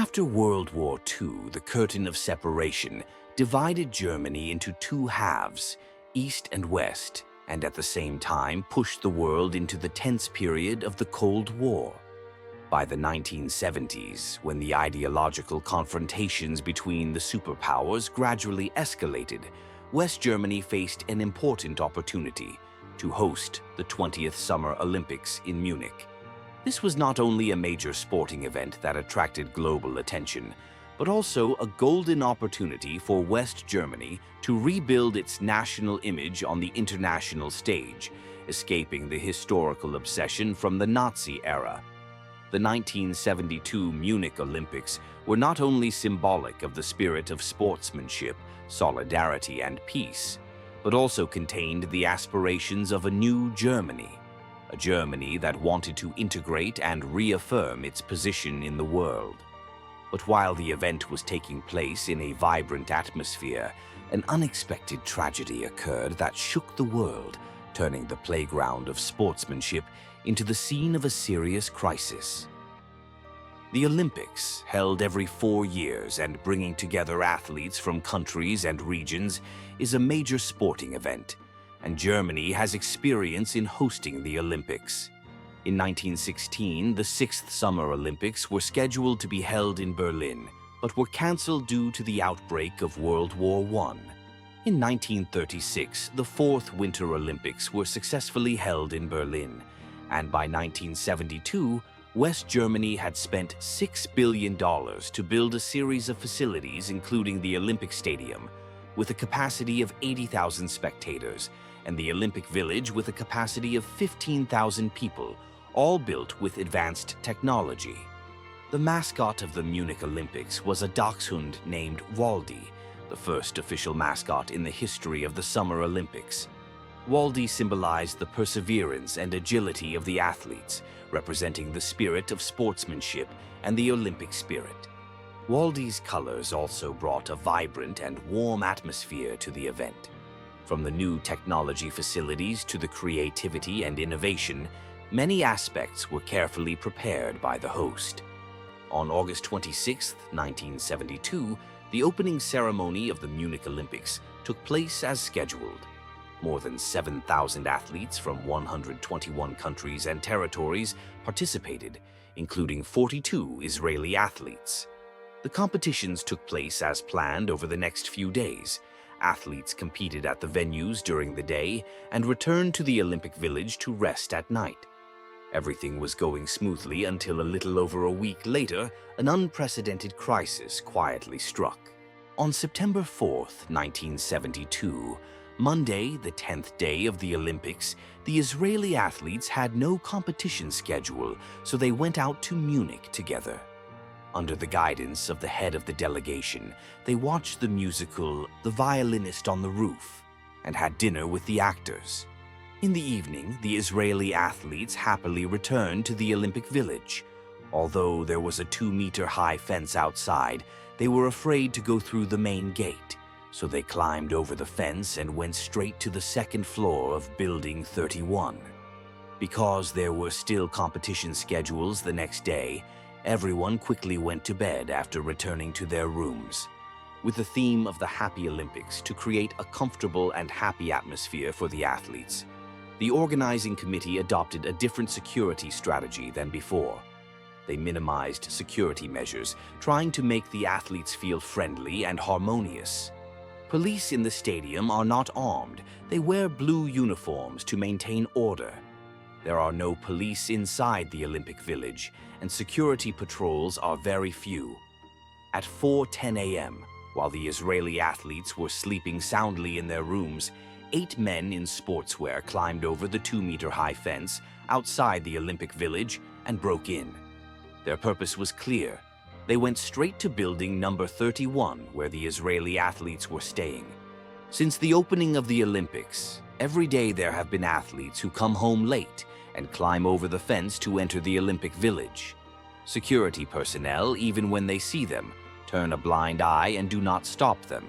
After World War II, the curtain of separation divided Germany into two halves, East and West, and at the same time pushed the world into the tense period of the Cold War. By the 1970s, when the ideological confrontations between the superpowers gradually escalated, West Germany faced an important opportunity to host the 20th Summer Olympics in Munich. This was not only a major sporting event that attracted global attention, but also a golden opportunity for West Germany to rebuild its national image on the international stage, escaping the historical obsession from the Nazi era. The 1972 Munich Olympics were not only symbolic of the spirit of sportsmanship, solidarity, and peace, but also contained the aspirations of a new Germany, a Germany that wanted to integrate and reaffirm its position in the world. But while the event was taking place in a vibrant atmosphere, an unexpected tragedy occurred that shook the world, turning the playground of sportsmanship into the scene of a serious crisis. The Olympics, held every 4 years and bringing together athletes from countries and regions, is a major sporting event, and Germany has experience in hosting the Olympics. In 1916, the 6th Summer Olympics were scheduled to be held in Berlin, but were cancelled due to the outbreak of World War I. In 1936, the 4th Winter Olympics were successfully held in Berlin, and by 1972, West Germany had spent $6 billion to build a series of facilities including the Olympic Stadium, with a capacity of 80,000 spectators, and the Olympic Village with a capacity of 15,000 people, all built with advanced technology. The mascot of the Munich Olympics was a dachshund named Waldi, the first official mascot in the history of the Summer Olympics. Waldi symbolized the perseverance and agility of the athletes, representing the spirit of sportsmanship and the Olympic spirit. Waldi's colors also brought a vibrant and warm atmosphere to the event. From the new technology facilities to the creativity and innovation, many aspects were carefully prepared by the host. On August 26, 1972, the opening ceremony of the Munich Olympics took place as scheduled. More than 7,000 athletes from 121 countries and territories participated, including 42 Israeli athletes. The competitions took place as planned over the next few days. Athletes competed at the venues during the day and returned to the Olympic Village to rest at night. Everything was going smoothly until a little over a week later, an unprecedented crisis quietly struck. On September 4, 1972, Monday, the 10th day of the Olympics, the Israeli athletes had no competition schedule, so they went out to Munich together. Under the guidance of the head of the delegation, they watched the musical The Violinist on the Roof and had dinner with the actors. In the evening, the Israeli athletes happily returned to the Olympic Village. Although there was a 2-meter-high fence outside, they were afraid to go through the main gate, so they climbed over the fence and went straight to the second floor of Building 31. Because there were still competition schedules the next day, everyone quickly went to bed after returning to their rooms. With the theme of the Happy Olympics to create a comfortable and happy atmosphere for the athletes, the organizing committee adopted a different security strategy than before. They minimized security measures, trying to make the athletes feel friendly and harmonious. Police in the stadium are not armed. They wear blue uniforms to maintain order. There are no police inside the Olympic Village, and security patrols are very few. At 4:10 a.m., while the Israeli athletes were sleeping soundly in their rooms, 8 men in sportswear climbed over the 2-meter-high fence outside the Olympic Village and broke in. Their purpose was clear. They went straight to building number 31, where the Israeli athletes were staying. Since the opening of the Olympics, every day there have been athletes who come home late and climb over the fence to enter the Olympic Village. Security personnel, even when they see them, turn a blind eye and do not stop them.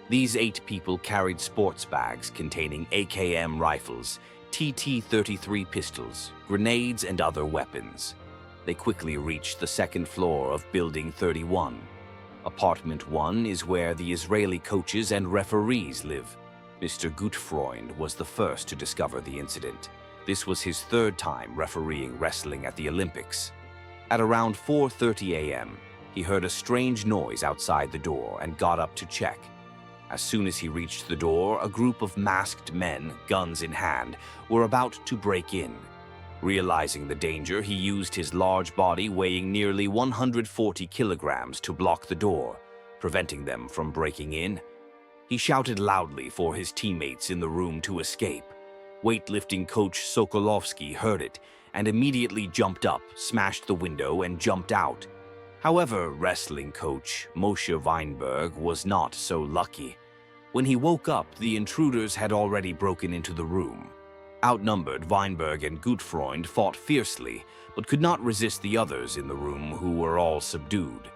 These 8 people carried sports bags containing AKM rifles, TT-33 pistols, grenades, and other weapons. They quickly reached the second floor of Building 31. Apartment 1 is where the Israeli coaches and referees live. Mr. Gutfreund was the first to discover the incident. This was his third time refereeing wrestling at the Olympics. At around 4:30 a.m., he heard a strange noise outside the door and got up to check. As soon as he reached the door, a group of masked men, guns in hand, were about to break in. Realizing the danger, he used his large body weighing nearly 140 kilograms to block the door, preventing them from breaking in. He shouted loudly for his teammates in the room to escape. Weightlifting coach Sokolovsky heard it and immediately jumped up, smashed the window, and jumped out. However, wrestling coach Moshe Weinberg was not so lucky. When he woke up, the intruders had already broken into the room. Outnumbered, Weinberg and Gutfreund fought fiercely, but could not resist the others in the room, who were all subdued.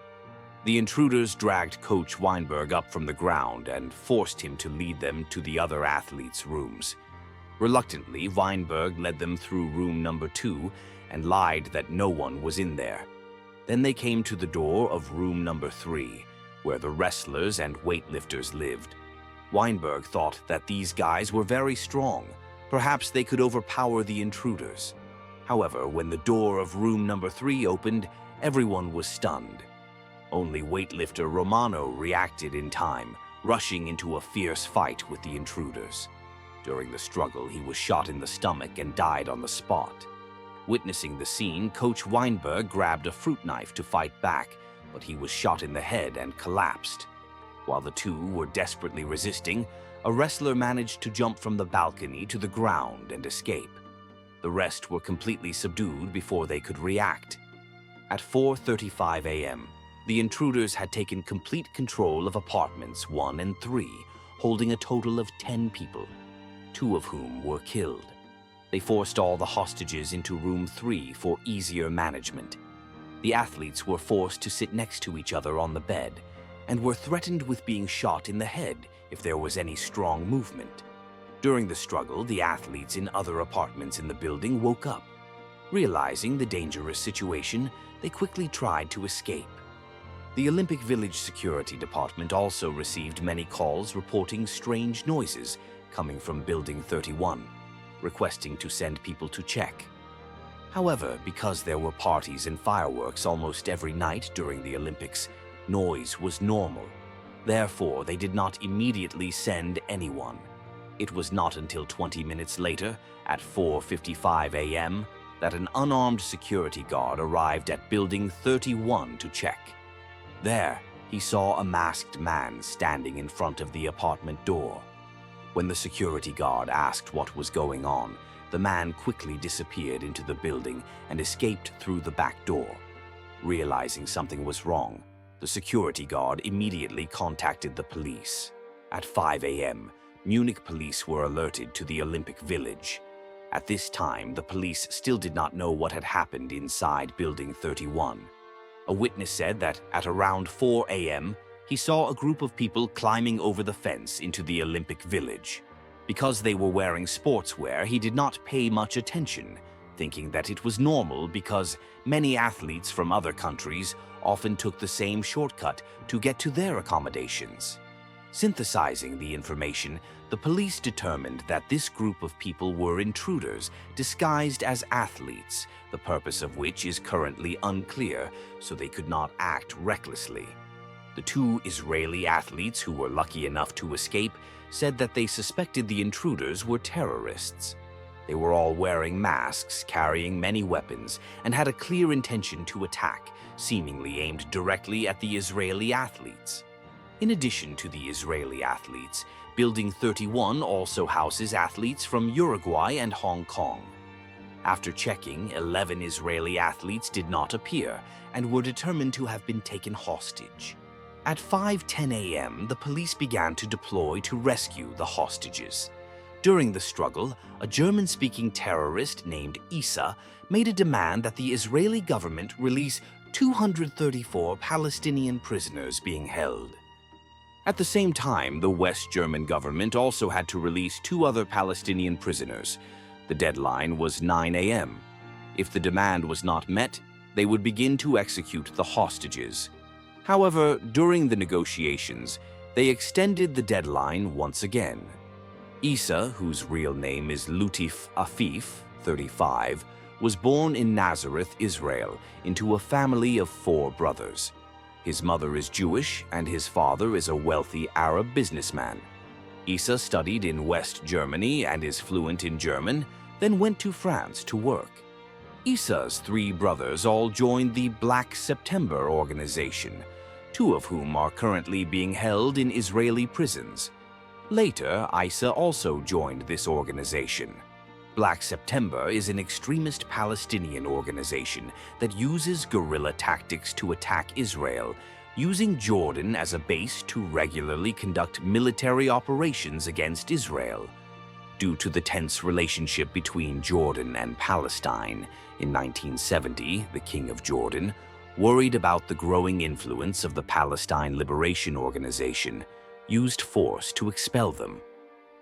The intruders dragged Coach Weinberg up from the ground and forced him to lead them to the other athletes' rooms. Reluctantly, Weinberg led them through room number 2 and lied that no one was in there. Then they came to the door of room number 3, where the wrestlers and weightlifters lived. Weinberg thought that these guys were very strong. Perhaps they could overpower the intruders. However, when the door of room number 3 opened, everyone was stunned. Only weightlifter Romano reacted in time, rushing into a fierce fight with the intruders. During the struggle, he was shot in the stomach and died on the spot. Witnessing the scene, Coach Weinberg grabbed a fruit knife to fight back, but he was shot in the head and collapsed. While the two were desperately resisting, a wrestler managed to jump from the balcony to the ground and escape. The rest were completely subdued before they could react. At 4:35 a.m., the intruders had taken complete control of apartments 1 and 3, holding a total of 10 people, 2 of whom were killed. They forced all the hostages into room 3 for easier management. The athletes were forced to sit next to each other on the bed and were threatened with being shot in the head if there was any strong movement. During the struggle, the athletes in other apartments in the building woke up. Realizing the dangerous situation, they quickly tried to escape. The Olympic Village Security Department also received many calls reporting strange noises coming from Building 31, requesting to send people to check. However, because there were parties and fireworks almost every night during the Olympics, noise was normal. Therefore, they did not immediately send anyone. It was not until 20 minutes later, at 4:55 a.m., that an unarmed security guard arrived at Building 31 to check. There, he saw a masked man standing in front of the apartment door. When the security guard asked what was going on, the man quickly disappeared into the building and escaped through the back door. Realizing something was wrong, the security guard immediately contacted the police. At 5 a.m., Munich police were alerted to the Olympic Village. At this time, the police still did not know what had happened inside Building 31. A witness said that at around 4 a.m., he saw a group of people climbing over the fence into the Olympic Village. Because they were wearing sportswear, he did not pay much attention, thinking that it was normal because many athletes from other countries often took the same shortcut to get to their accommodations. Synthesizing the information, the police determined that this group of people were intruders disguised as athletes, the purpose of which is currently unclear, so they could not act recklessly. The 2 Israeli athletes who were lucky enough to escape said that they suspected the intruders were terrorists. They were all wearing masks, carrying many weapons, and had a clear intention to attack, seemingly aimed directly at the Israeli athletes. In addition to the Israeli athletes, Building 31 also houses athletes from Uruguay and Hong Kong. After checking, 11 Israeli athletes did not appear and were determined to have been taken hostage. At 5:10 a.m., the police began to deploy to rescue the hostages. During the struggle, a German-speaking terrorist named Issa made a demand that the Israeli government release 234 Palestinian prisoners being held. At the same time, the West German government also had to release 2 other Palestinian prisoners. The deadline was 9 a.m. If the demand was not met, they would begin to execute the hostages. However, during the negotiations, they extended the deadline once again. Isa, whose real name is Lutif Afif, 35, was born in Nazareth, Israel, into a family of 4 brothers. His mother is Jewish and his father is a wealthy Arab businessman. Isa studied in West Germany and is fluent in German, then went to France to work. Isa's 3 brothers all joined the Black September organization, 2 of whom are currently being held in Israeli prisons. Later, Isa also joined this organization. Black September is an extremist Palestinian organization that uses guerrilla tactics to attack Israel, using Jordan as a base to regularly conduct military operations against Israel. Due to the tense relationship between Jordan and Palestine, in 1970, the King of Jordan, worried about the growing influence of the Palestine Liberation Organization, used force to expel them.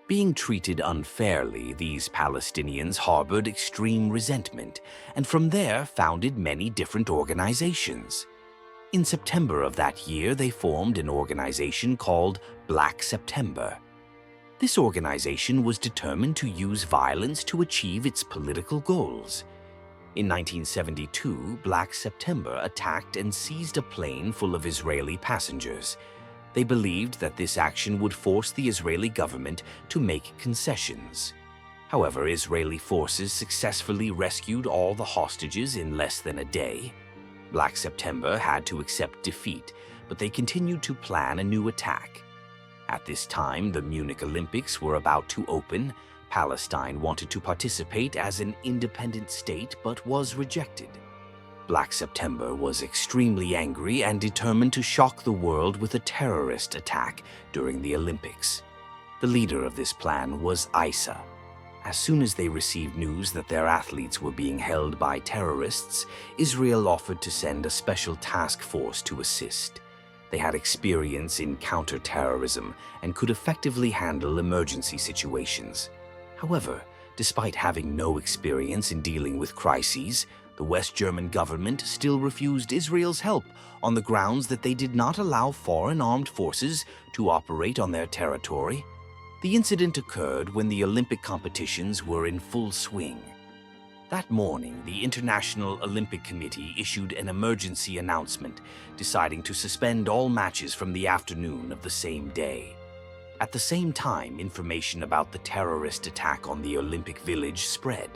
Being treated unfairly, these Palestinians harbored extreme resentment, and from there founded many different organizations. In September of that year, they formed an organization called Black September. This organization was determined to use violence to achieve its political goals. In 1972, Black September attacked and seized a plane full of Israeli passengers. They believed that this action would force the Israeli government to make concessions. However, Israeli forces successfully rescued all the hostages in less than a day. Black September had to accept defeat, but they continued to plan a new attack. At this time, the Munich Olympics were about to open. Palestine wanted to participate as an independent state but was rejected. Black September was extremely angry and determined to shock the world with a terrorist attack during the Olympics. The leader of this plan was Isa. As soon as they received news that their athletes were being held by terrorists, Israel offered to send a special task force to assist. They had experience in counter-terrorism and could effectively handle emergency situations. However, despite having no experience in dealing with crises, the West German government still refused Israel's help on the grounds that they did not allow foreign armed forces to operate on their territory. The incident occurred when the Olympic competitions were in full swing. That morning, the International Olympic Committee issued an emergency announcement, deciding to suspend all matches from the afternoon of the same day. At the same time, information about the terrorist attack on the Olympic Village spread.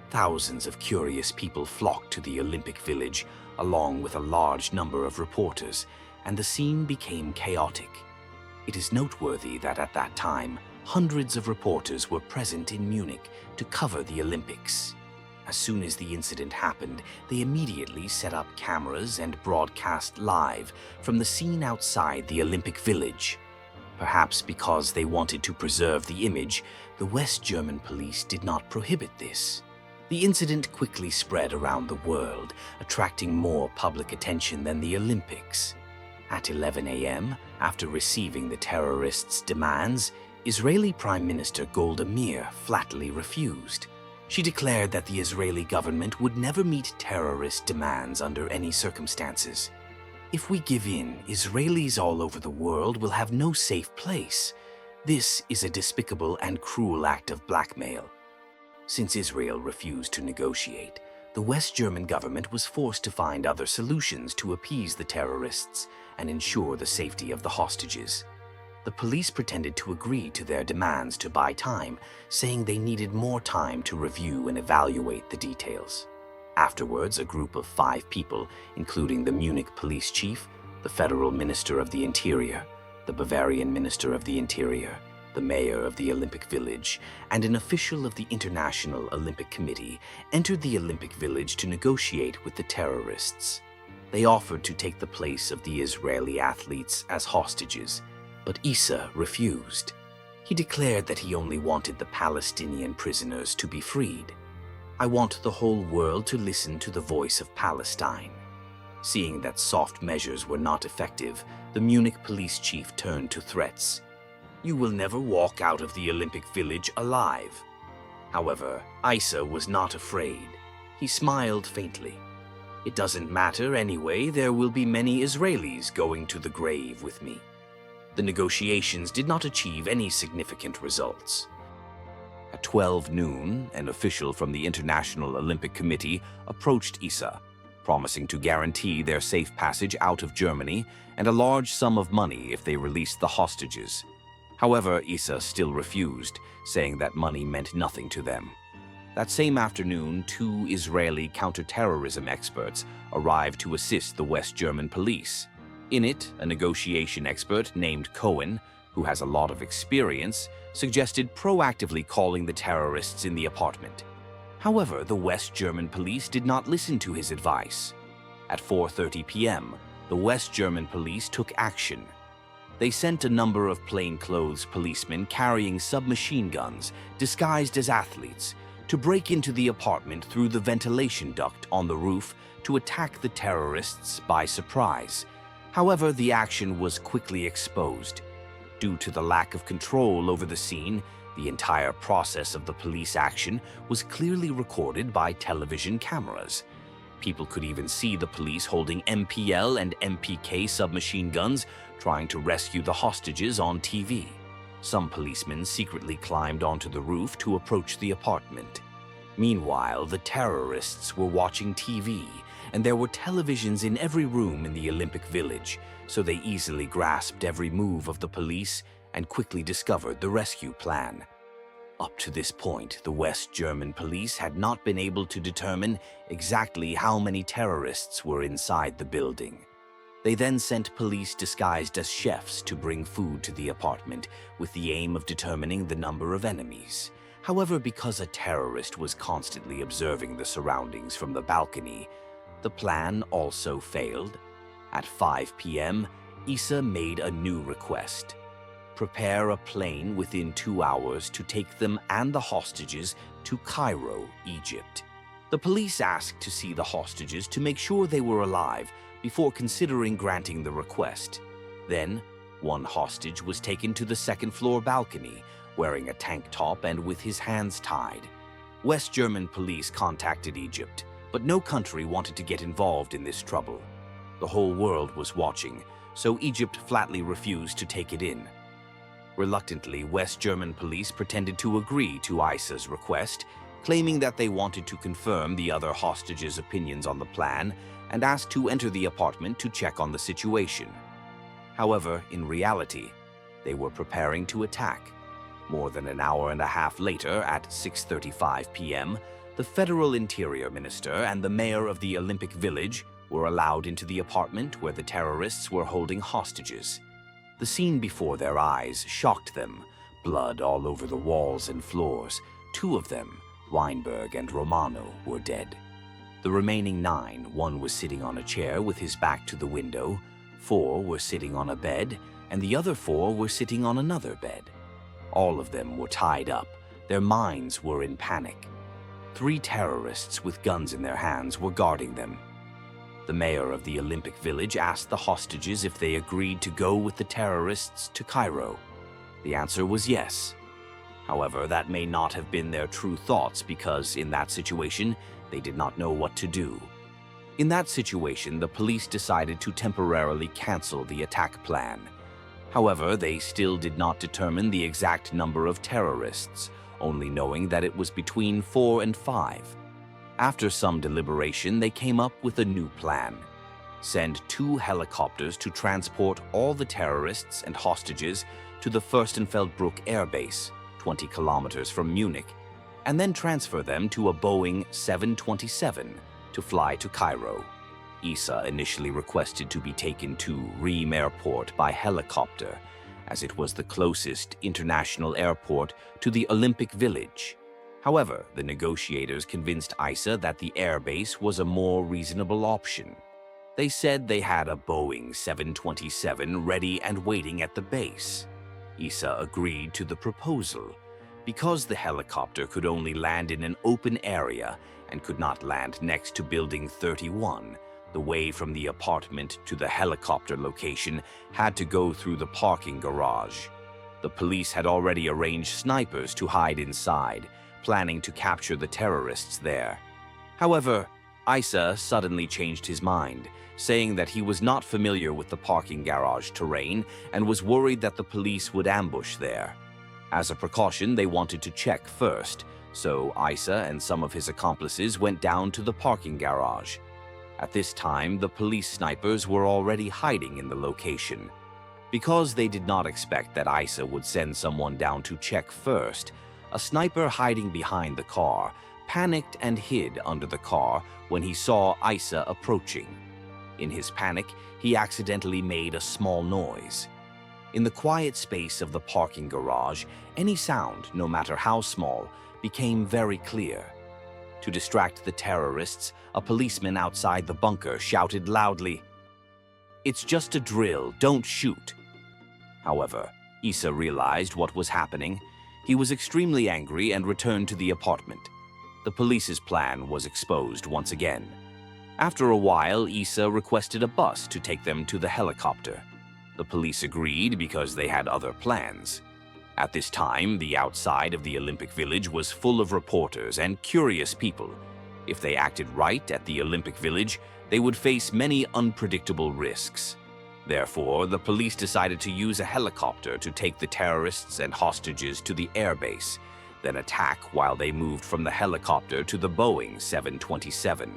Thousands of curious people flocked to the Olympic Village, along with a large number of reporters, and the scene became chaotic. It is noteworthy that at that time, hundreds of reporters were present in Munich to cover the Olympics. As soon as the incident happened, they immediately set up cameras and broadcast live from the scene outside the Olympic Village. Perhaps because they wanted to preserve the image, the West German police did not prohibit this. The incident quickly spread around the world, attracting more public attention than the Olympics. At 11 a.m., after receiving the terrorists' demands, Israeli Prime Minister Golda Meir flatly refused. She declared that the Israeli government would never meet terrorist demands under any circumstances. If we give in, Israelis all over the world will have no safe place. This is a despicable and cruel act of blackmail. Since Israel refused to negotiate, the West German government was forced to find other solutions to appease the terrorists and ensure the safety of the hostages. The police pretended to agree to their demands to buy time, saying they needed more time to review and evaluate the details. Afterwards, a group of 5 people, including the Munich police chief, the federal minister of the interior, the Bavarian minister of the interior, the mayor of the Olympic Village, and an official of the International Olympic Committee, entered the Olympic Village to negotiate with the terrorists. They offered to take the place of the Israeli athletes as hostages, but Isa refused. He declared that he only wanted the Palestinian prisoners to be freed. "I want the whole world to listen to the voice of Palestine." Seeing that soft measures were not effective, the Munich police chief turned to threats. "You will never walk out of the Olympic Village alive." However, Isa was not afraid. He smiled faintly. It doesn't matter anyway, there will be many Israelis going to the grave with me. The negotiations did not achieve any significant results. At 12 noon, an official from the International Olympic Committee approached Issa, promising to guarantee their safe passage out of Germany and a large sum of money if they released the hostages. However, Issa still refused, saying that money meant nothing to them. That same afternoon, 2 Israeli counterterrorism experts arrived to assist the West German police. In it, a negotiation expert named Cohen, who has a lot of experience, suggested proactively calling the terrorists in the apartment. However, the West German police did not listen to his advice. At 4:30 p.m., the West German police took action. They sent a number of plainclothes policemen carrying submachine guns, disguised as athletes, to break into the apartment through the ventilation duct on the roof to attack the terrorists by surprise. However, the action was quickly exposed. Due to the lack of control over the scene, the entire process of the police action was clearly recorded by television cameras. People could even see the police holding MPL and MPK submachine guns trying to rescue the hostages on TV. Some policemen secretly climbed onto the roof to approach the apartment. Meanwhile, the terrorists were watching TV, and there were televisions in every room in the Olympic Village, so they easily grasped every move of the police and quickly discovered the rescue plan. Up to this point, the West German police had not been able to determine exactly how many terrorists were inside the building. They then sent police disguised as chefs to bring food to the apartment with the aim of determining the number of enemies. However, because a terrorist was constantly observing the surroundings from the balcony, the plan also failed. At 5 p.m., Issa made a new request. Prepare a plane within 2 hours to take them and the hostages to Cairo, Egypt. The police asked to see the hostages to make sure they were alive before considering granting the request. Then, one hostage was taken to the second-floor balcony, wearing a tank top and with his hands tied. West German police contacted Egypt, but no country wanted to get involved in this trouble. The whole world was watching, so Egypt flatly refused to take it in. Reluctantly, West German police pretended to agree to Issa's request, claiming that they wanted to confirm the other hostages' opinions on the plan and asked to enter the apartment to check on the situation. However, in reality, they were preparing to attack. More than an hour and a half later, at 6:35 p.m., the Federal Interior Minister and the mayor of the Olympic Village were allowed into the apartment where the terrorists were holding hostages. The scene before their eyes shocked them. Blood all over the walls and floors. 2 of them, Weinberg and Romano, were dead. The remaining 9, one was sitting on a chair with his back to the window, 4 were sitting on a bed, and the other 4 were sitting on another bed. All of them were tied up. Their minds were in panic. 3 terrorists with guns in their hands were guarding them. The mayor of the Olympic Village asked the hostages if they agreed to go with the terrorists to Cairo. The answer was yes. However, that may not have been their true thoughts because, in that situation, they did not know what to do. In that situation, the police decided to temporarily cancel the attack plan. However, they still did not determine the exact number of terrorists, only knowing that it was between 4 and 5. After some deliberation, they came up with a new plan. Send 2 helicopters to transport all the terrorists and hostages to the Fürstenfeldbruck Air Base, 20 kilometers from Munich, and then transfer them to a Boeing 727 to fly to Cairo. Issa initially requested to be taken to Ream Airport by helicopter, as it was the closest international airport to the Olympic Village. However, the negotiators convinced Issa that the airbase was a more reasonable option. They said they had a Boeing 727 ready and waiting at the base. Issa agreed to the proposal. Because the helicopter could only land in an open area and could not land next to Building 31, the way from the apartment to the helicopter location had to go through the parking garage. The police had already arranged snipers to hide inside, planning to capture the terrorists there. However, Isa suddenly changed his mind, saying that he was not familiar with the parking garage terrain and was worried that the police would ambush there. As a precaution, they wanted to check first, so Isa and some of his accomplices went down to the parking garage. At this time, the police snipers were already hiding in the location. Because they did not expect that Isa would send someone down to check first, a sniper hiding behind the car panicked and hid under the car when he saw Isa approaching. In his panic, he accidentally made a small noise. In the quiet space of the parking garage, any sound, no matter how small, became very clear. To distract the terrorists, a policeman outside the bunker shouted loudly, "It's just a drill, don't shoot." However, Isa realized what was happening. He was extremely angry and returned to the apartment. The police's plan was exposed once again. After a while, Isa requested a bus to take them to the helicopter. The police agreed because they had other plans. At this time, the outside of the Olympic Village was full of reporters and curious people. If they acted right at the Olympic Village, they would face many unpredictable risks. Therefore, the police decided to use a helicopter to take the terrorists and hostages to the airbase, then attack while they moved from the helicopter to the Boeing 727.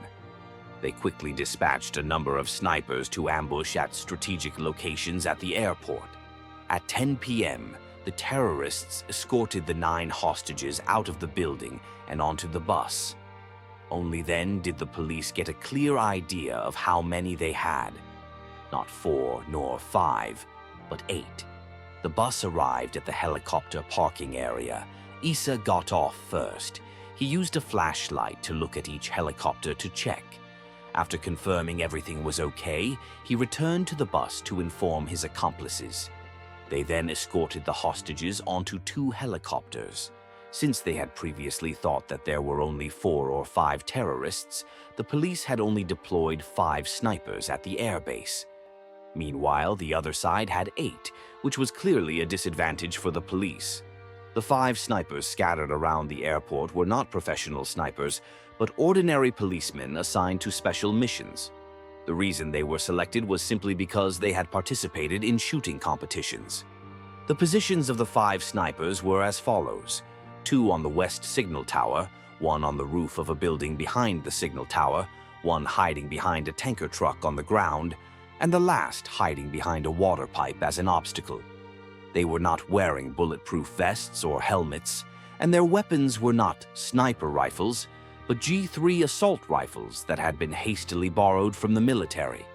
They quickly dispatched a number of snipers to ambush at strategic locations at the airport. At 10 p.m., the terrorists escorted the 9 hostages out of the building and onto the bus. Only then did the police get a clear idea of how many they had. Not 4 nor 5, but 8. The bus arrived at the helicopter parking area. Isa got off first. He used a flashlight to look at each helicopter to check. After confirming everything was okay, he returned to the bus to inform his accomplices. They then escorted the hostages onto 2 helicopters. Since they had previously thought that there were only 4 or 5 terrorists, the police had only deployed 5 snipers at the airbase. Meanwhile, the other side had 8, which was clearly a disadvantage for the police. The 5 snipers scattered around the airport were not professional snipers, but ordinary policemen assigned to special missions. The reason they were selected was simply because they had participated in shooting competitions. The positions of the 5 snipers were as follows: 2 on the west signal tower, 1 on the roof of a building behind the signal tower, 1 hiding behind a tanker truck on the ground, and the last hiding behind a water pipe as an obstacle. They were not wearing bulletproof vests or helmets, and their weapons were not sniper rifles, but G3 assault rifles that had been hastily borrowed from the military.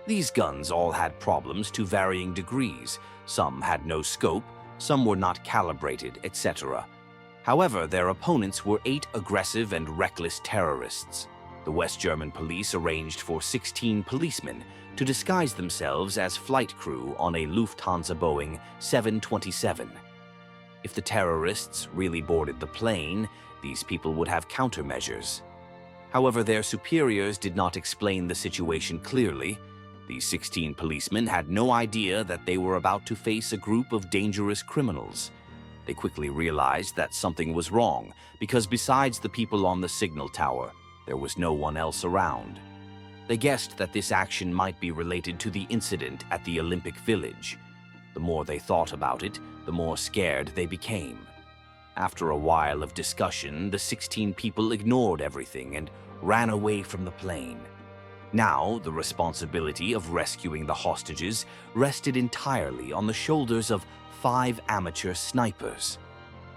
These guns all had problems to varying degrees. Some had no scope, some were not calibrated, etc. However, their opponents were 8 aggressive and reckless terrorists. The West German police arranged for 16 policemen to disguise themselves as flight crew on a Lufthansa Boeing 727. If the terrorists really boarded the plane, these people would have countermeasures. However, their superiors did not explain the situation clearly. These 16 policemen had no idea that they were about to face a group of dangerous criminals. They quickly realized that something was wrong, because besides the people on the signal tower, there was no one else around. They guessed that this action might be related to the incident at the Olympic Village. The more they thought about it, the more scared they became. After a while of discussion, the 16 people ignored everything and ran away from the plane. Now, the responsibility of rescuing the hostages rested entirely on the shoulders of 5 amateur snipers.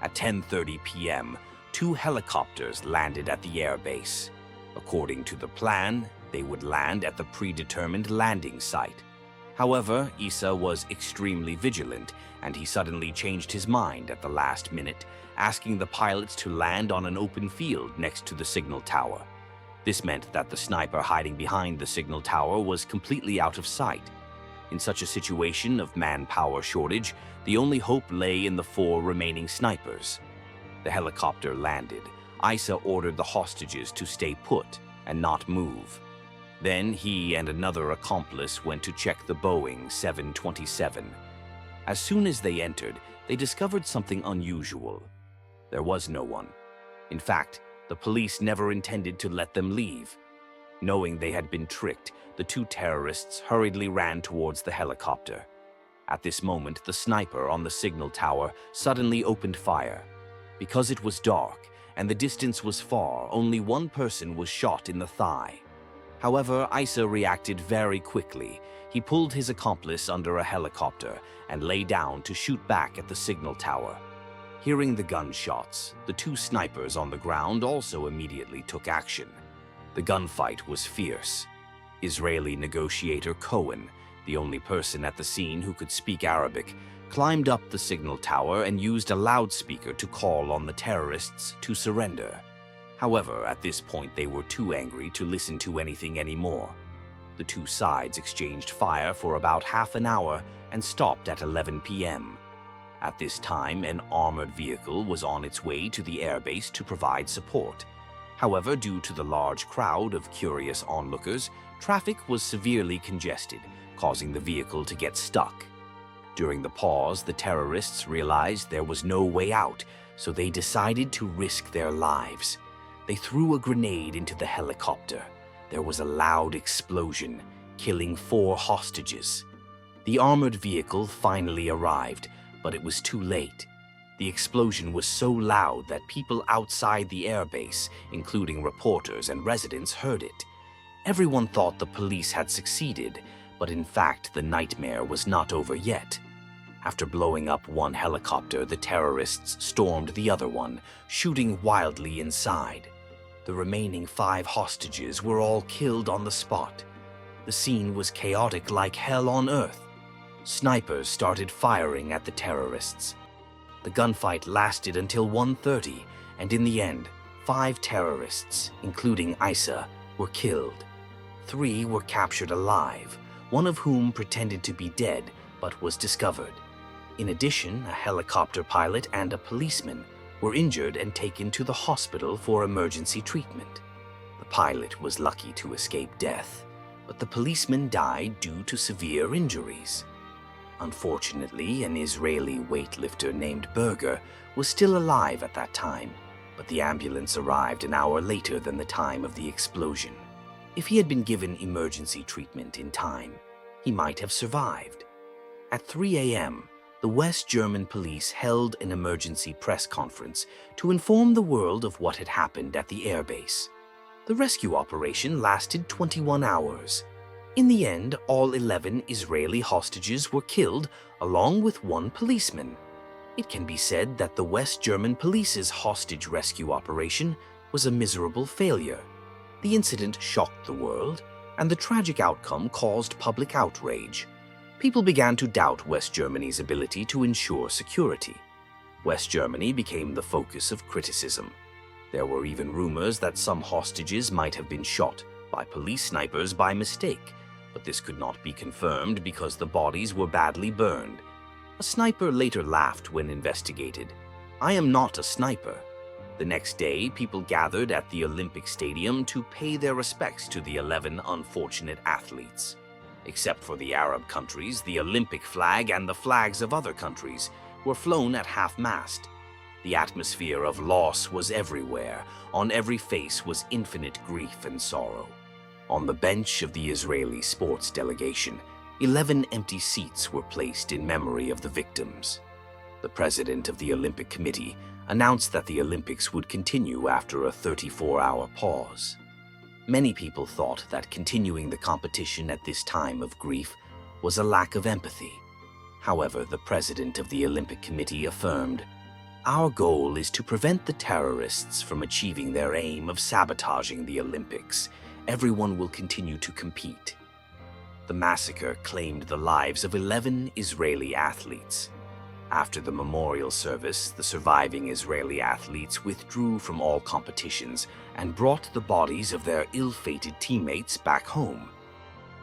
At 10:30 p.m., 2 helicopters landed at the airbase. According to the plan, they would land at the predetermined landing site. However, Isa was extremely vigilant, and he suddenly changed his mind at the last minute, asking the pilots to land on an open field next to the signal tower. This meant that the sniper hiding behind the signal tower was completely out of sight. In such a situation of manpower shortage, the only hope lay in the 4 remaining snipers. The helicopter landed. Isa ordered the hostages to stay put and not move. Then he and another accomplice went to check the Boeing 727. As soon as they entered, they discovered something unusual. There was no one. In fact, the police never intended to let them leave. Knowing they had been tricked, the two terrorists hurriedly ran towards the helicopter. At this moment, the sniper on the signal tower suddenly opened fire. Because it was dark and the distance was far, only one person was shot in the thigh. However, Isa reacted very quickly. He pulled his accomplice under a helicopter and lay down to shoot back at the signal tower. Hearing the gunshots, the two snipers on the ground also immediately took action. The gunfight was fierce. Israeli negotiator Cohen, the only person at the scene who could speak Arabic, climbed up the signal tower and used a loudspeaker to call on the terrorists to surrender. However, at this point they were too angry to listen to anything anymore. The two sides exchanged fire for about half an hour and stopped at 11 p.m. At this time, an armored vehicle was on its way to the airbase to provide support. However, due to the large crowd of curious onlookers, traffic was severely congested, causing the vehicle to get stuck. During the pause, the terrorists realized there was no way out, so they decided to risk their lives. They threw a grenade into the helicopter. There was a loud explosion, killing 4 hostages. The armored vehicle finally arrived, but it was too late. The explosion was so loud that people outside the airbase, including reporters and residents, heard it. Everyone thought the police had succeeded, but in fact the nightmare was not over yet. After blowing up one helicopter, the terrorists stormed the other one, shooting wildly inside. The remaining 5 hostages were all killed on the spot. The scene was chaotic like hell on earth. Snipers started firing at the terrorists. The gunfight lasted until 1:30, and in the end, 5 terrorists, including Isa, were killed. 3 were captured alive, one of whom pretended to be dead but was discovered. In addition, a helicopter pilot and a policeman were injured and taken to the hospital for emergency treatment. The pilot was lucky to escape death, but the policeman died due to severe injuries. Unfortunately, an Israeli weightlifter named Berger was still alive at that time, but the ambulance arrived an hour later than the time of the explosion. If he had been given emergency treatment in time, he might have survived. At 3 a.m., the West German police held an emergency press conference to inform the world of what had happened at the airbase. The rescue operation lasted 21 hours. In the end, all 11 Israeli hostages were killed, along with 1 policeman. It can be said that the West German police's hostage rescue operation was a miserable failure. The incident shocked the world, and the tragic outcome caused public outrage. People began to doubt West Germany's ability to ensure security. West Germany became the focus of criticism. There were even rumors that some hostages might have been shot by police snipers by mistake, but this could not be confirmed because the bodies were badly burned. A sniper later laughed when investigated. "I am not a sniper." The next day, people gathered at the Olympic Stadium to pay their respects to the 11 unfortunate athletes. Except for the Arab countries, the Olympic flag and the flags of other countries were flown at half-mast. The atmosphere of loss was everywhere. On every face was infinite grief and sorrow. On the bench of the Israeli sports delegation, 11 empty seats were placed in memory of the victims. The president of the Olympic Committee announced that the Olympics would continue after a 34-hour pause. Many people thought that continuing the competition at this time of grief was a lack of empathy. However, the president of the Olympic Committee affirmed, "Our goal is to prevent the terrorists from achieving their aim of sabotaging the Olympics. Everyone will continue to compete." The massacre claimed the lives of 11 Israeli athletes. After the memorial service, the surviving Israeli athletes withdrew from all competitions and brought the bodies of their ill-fated teammates back home.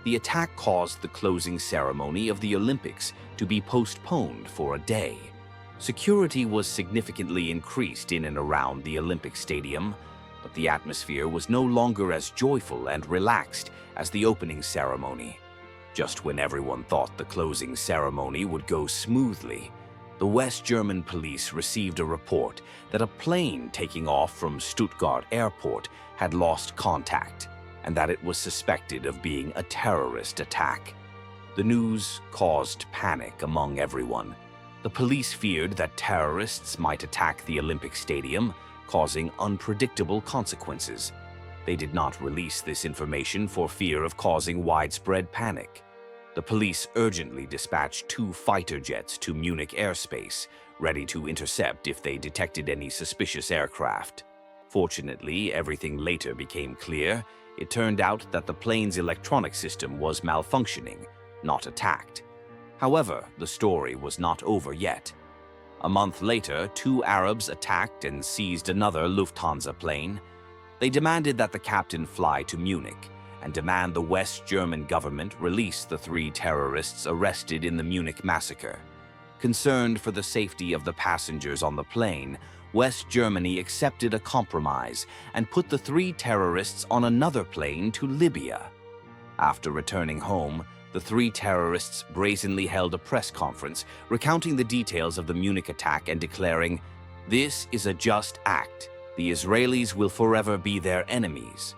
The attack caused the closing ceremony of the Olympics to be postponed for a day. Security was significantly increased in and around the Olympic Stadium, but the atmosphere was no longer as joyful and relaxed as the opening ceremony. Just when everyone thought the closing ceremony would go smoothly, the West German police received a report that a plane taking off from Stuttgart Airport had lost contact, and that it was suspected of being a terrorist attack. The news caused panic among everyone. The police feared that terrorists might attack the Olympic Stadium, causing unpredictable consequences. They did not release this information for fear of causing widespread panic. The police urgently dispatched 2 fighter jets to Munich airspace, ready to intercept if they detected any suspicious aircraft. Fortunately, everything later became clear. It turned out that the plane's electronic system was malfunctioning, not attacked. However, the story was not over yet. A month later, 2 Arabs attacked and seized another Lufthansa plane. They demanded that the captain fly to Munich and demand the West German government release the 3 terrorists arrested in the Munich Massacre. Concerned for the safety of the passengers on the plane, West Germany accepted a compromise and put the 3 terrorists on another plane to Libya. After returning home, the 3 terrorists brazenly held a press conference recounting the details of the Munich attack and declaring, "This is a just act. The Israelis will forever be their enemies."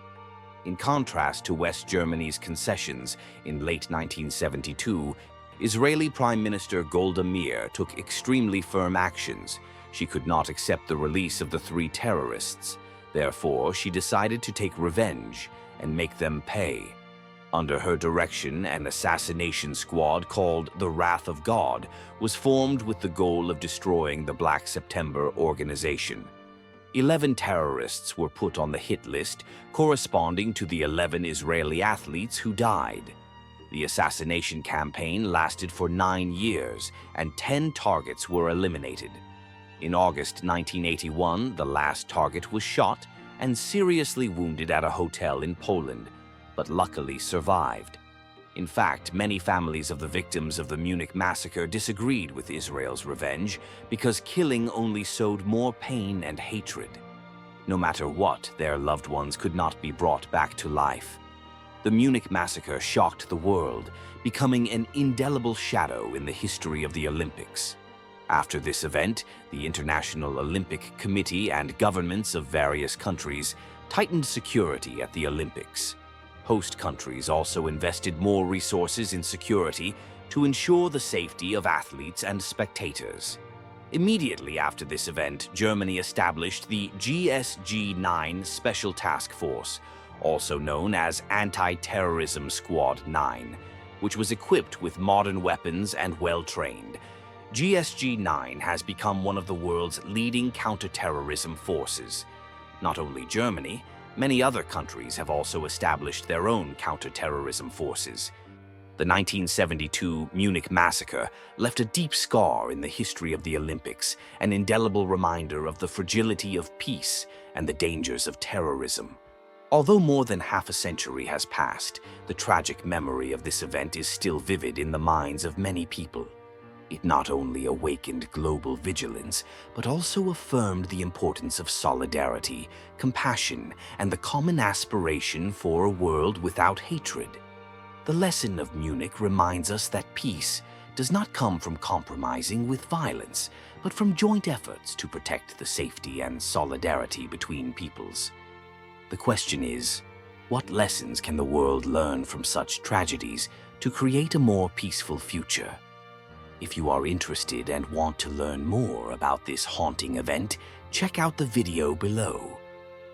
In contrast to West Germany's concessions, in late 1972, Israeli Prime Minister Golda Meir took extremely firm actions. She could not accept the release of the 3 terrorists. Therefore, she decided to take revenge and make them pay. Under her direction, an assassination squad called the Wrath of God was formed with the goal of destroying the Black September organization. 11 terrorists were put on the hit list, corresponding to the 11 Israeli athletes who died. The assassination campaign lasted for 9 years, and 10 targets were eliminated. In August 1981, the last target was shot and seriously wounded at a hotel in Poland, but luckily survived. In fact, many families of the victims of the Munich massacre disagreed with Israel's revenge because killing only sowed more pain and hatred. No matter what, their loved ones could not be brought back to life. The Munich massacre shocked the world, becoming an indelible shadow in the history of the Olympics. After this event, the International Olympic Committee and governments of various countries tightened security at the Olympics. Host countries also invested more resources in security to ensure the safety of athletes and spectators. Immediately after this event, Germany established the GSG-9 Special Task Force, also known as Anti-Terrorism Squad 9, which was equipped with modern weapons and well-trained. GSG-9 has become one of the world's leading counter-terrorism forces. Not only Germany, many other countries have also established their own counter-terrorism forces. The 1972 Munich massacre left a deep scar in the history of the Olympics, an indelible reminder of the fragility of peace and the dangers of terrorism. Although more than half a century has passed, the tragic memory of this event is still vivid in the minds of many people. It not only awakened global vigilance, but also affirmed the importance of solidarity, compassion, and the common aspiration for a world without hatred. The lesson of Munich reminds us that peace does not come from compromising with violence, but from joint efforts to protect the safety and solidarity between peoples. The question is, what lessons can the world learn from such tragedies to create a more peaceful future? If you are interested and want to learn more about this haunting event, check out the video below.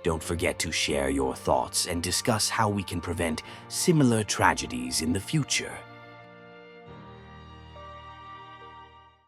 Don't forget to share your thoughts and discuss how we can prevent similar tragedies in the future.